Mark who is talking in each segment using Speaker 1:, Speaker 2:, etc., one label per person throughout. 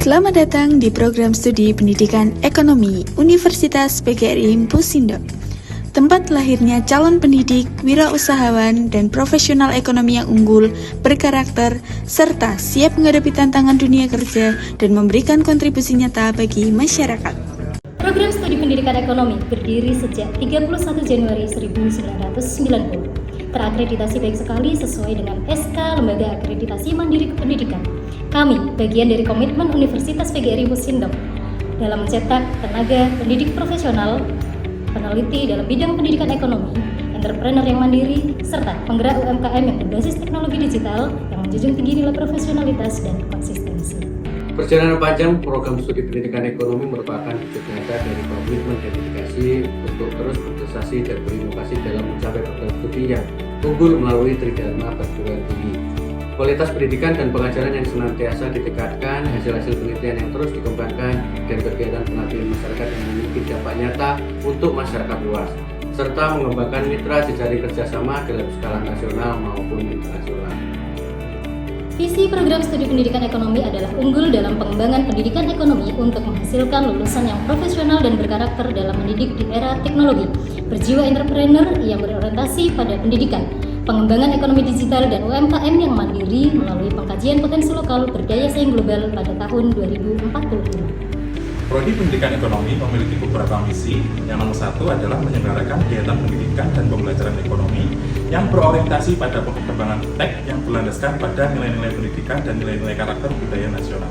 Speaker 1: Selamat datang di program studi pendidikan ekonomi Universitas PGRI Impusindo. Tempat lahirnya calon pendidik, wirausahawan, dan profesional ekonomi yang unggul, berkarakter, serta siap menghadapi tantangan dunia kerja dan memberikan kontribusi nyata bagi masyarakat.
Speaker 2: Program studi pendidikan ekonomi berdiri sejak 31 Januari 1990. Terakreditasi baik sekali sesuai dengan SK Lembaga Akreditasi Mandiri Kependidikan. Kami bagian dari komitmen Universitas PGRI Impusindo dalam mencetak tenaga pendidik profesional, peneliti dalam bidang pendidikan ekonomi, entrepreneur yang mandiri, serta penggerak UMKM yang berbasis teknologi digital yang menjunjung tinggi nilai profesionalitas dan konsistensi.
Speaker 3: Perjalanan panjang program studi pendidikan ekonomi merupakan wujud nyata dari komitmen dan dedikasi untuk terus berprestasi dan berinovasi dalam mencapai program studi yang unggul melalui tridharma perguruan tinggi. Kualitas pendidikan dan pengajaran yang senantiasa ditingkatkan, hasil-hasil penelitian yang terus dikembangkan, dan kegiatan pengabdian masyarakat yang memiliki dampak nyata untuk masyarakat luas, serta mengembangkan mitra jejaring kerjasama dalam skala nasional maupun internasional.
Speaker 2: Visi program studi pendidikan ekonomi adalah unggul dalam pengembangan pendidikan ekonomi untuk menghasilkan lulusan yang profesional dan berkarakter dalam mendidik di era teknologi, berjiwa entrepreneur yang berorientasi pada pendidikan, pengembangan ekonomi digital dan UMKM yang mandiri melalui pengkajian potensi lokal berdaya saing global pada tahun 2045.
Speaker 4: Prodi Pendidikan Ekonomi memiliki beberapa misi. Yang nomor satu adalah menyelenggarakan kegiatan pendidikan dan pembelajaran ekonomi yang berorientasi pada perkembangan tech yang berlandaskan pada nilai-nilai pendidikan dan nilai-nilai karakter budaya nasional.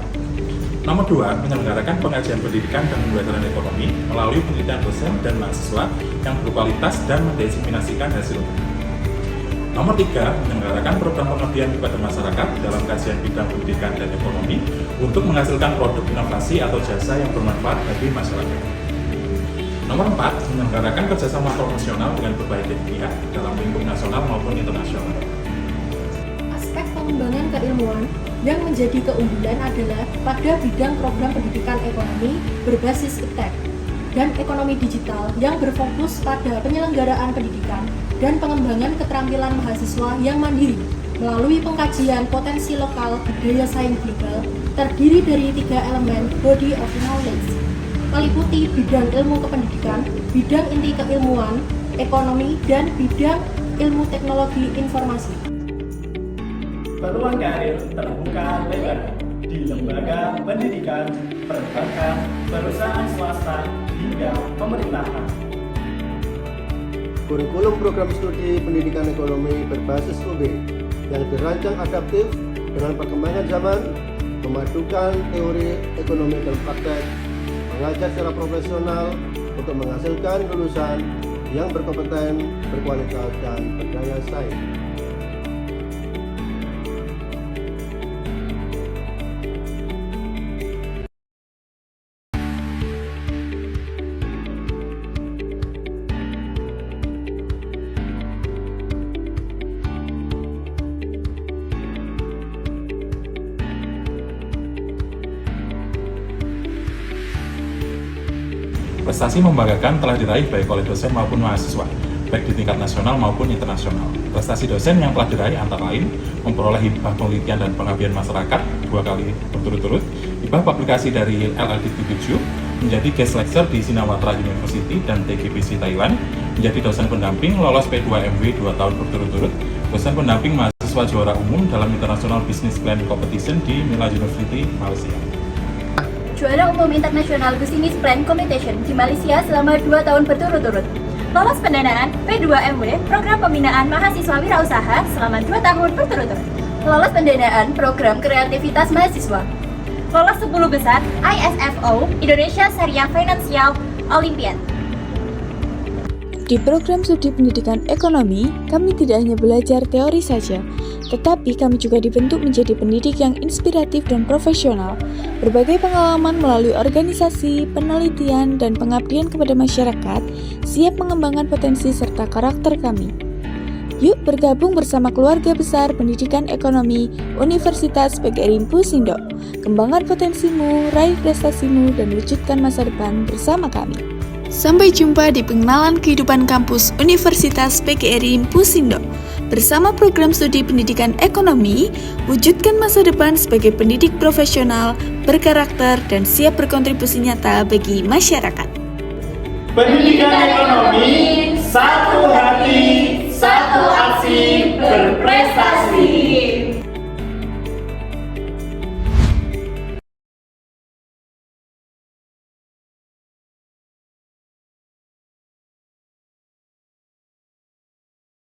Speaker 4: Nomor dua, menyelenggarakan pengajian pendidikan dan pembelajaran ekonomi melalui penelitian dosen dan mahasiswa yang berkualitas dan mendisiminasikan hasil. Nomor tiga, menyelenggarakan program pengabdian kepada masyarakat dalam kajian bidang pendidikan dan ekonomi untuk menghasilkan produk inovasi atau jasa yang bermanfaat bagi masyarakat. Nomor empat, menyelenggarakan kerjasama profesional dengan berbagai pihak dalam lingkup nasional maupun internasional.
Speaker 5: Aspek pengembangan keilmuan yang menjadi keunggulan adalah pada bidang program pendidikan ekonomi berbasis iptek dan ekonomi digital yang berfokus pada penyelenggaraan pendidikan dan pengembangan keterampilan mahasiswa yang mandiri melalui pengkajian potensi lokal budaya saing global terdiri dari 3 elemen body of knowledge, meliputi bidang ilmu kependidikan, bidang inti keilmuan, ekonomi, dan bidang ilmu teknologi informasi.
Speaker 6: Peluang karir terbuka lebar di lembaga pendidikan, perbankan, perusahaan swasta, hingga pemerintahan.
Speaker 7: Kurikulum program studi pendidikan ekonomi berbasis UB yang dirancang adaptif dengan perkembangan zaman, memadukan teori ekonomi dan praktek, mengajar secara profesional untuk menghasilkan lulusan yang berkompeten, berkualitas, dan berdaya saing.
Speaker 4: Prestasi membanggakan telah diraih baik oleh dosen maupun mahasiswa, baik di tingkat nasional maupun internasional. Prestasi dosen yang telah diraih antara lain memperoleh hibah penelitian dan pengabdian masyarakat 2 kali berturut-turut, hibah publikasi dari LLDT7, menjadi guest lecturer di Sinawatra University dan TGBC Thailand, menjadi dosen pendamping lolos P2MW 2 tahun berturut-turut, dosen pendamping mahasiswa juara umum dalam International Business Plan Competition di Mila University, Malaysia.
Speaker 8: Juara umum International Business Plan Competition di Malaysia selama 2 tahun berturut-turut. Lolos pendanaan P2MW Program Pembinaan Mahasiswa Wirausaha selama 2 tahun berturut-turut. Lolos pendanaan Program Kreativitas Mahasiswa. Lolos 10 besar ISFO Indonesia Syariah Financial Olympiad.
Speaker 1: Di program studi pendidikan ekonomi, kami tidak hanya belajar teori saja, tetapi kami juga dibentuk menjadi pendidik yang inspiratif dan profesional. Berbagai pengalaman melalui organisasi, penelitian, dan pengabdian kepada masyarakat siap mengembangkan potensi serta karakter kami. Yuk bergabung bersama keluarga besar pendidikan ekonomi Universitas PGRI Impusindo. Kembangkan potensimu, raih prestasimu, dan wujudkan masa depan bersama kami. Sampai jumpa di pengenalan kehidupan kampus Universitas PGRI Impusindo. Bersama program studi pendidikan ekonomi, wujudkan masa depan sebagai pendidik profesional, berkarakter, dan siap berkontribusi nyata bagi masyarakat.
Speaker 6: Pendidikan ekonomi, satu hati, satu aksi, berprestasi.